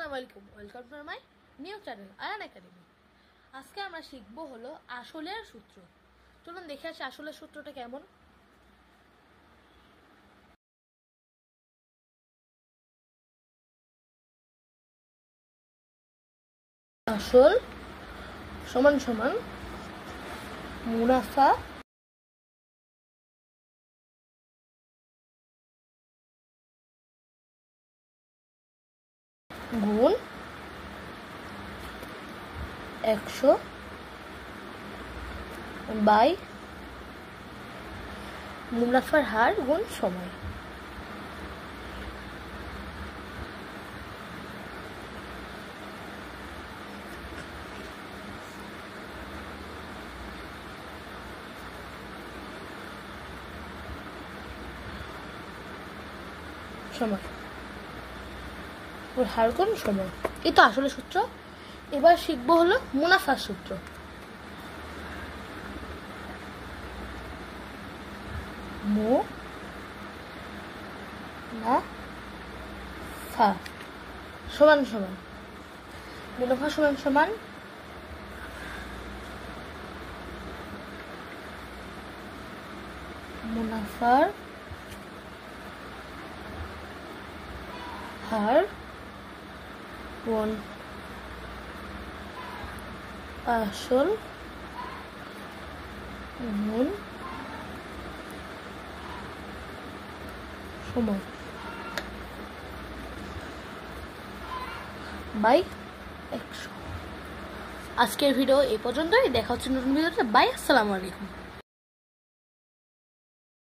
আসসালামু আলাইকুম, welcome to my new channel Ayaan academy. আজকে আমরা শিখব হলো আসলের সূত্র। চলুন দেখে আসি আসলের সূত্রটা কেমন। আসল সমান সমান মুনাফা গুণ 100 বাই মুনাফার হার গুণ সময়। সময় হার গুণ সময়, এই তো আসলে সূত্র। এবার শিখবো হলো মুনাফার সূত্র। মুনাফা সমান সমান মুনাফা সমান সমান মুনাফার হার গুণ আসল গুণ সময় বাই 100। আজকের ভিডিও এই পর্যন্তই। দেখা হচ্ছে নতুন ভিডিওতে। বাই, আসসালামু আলাইকুম।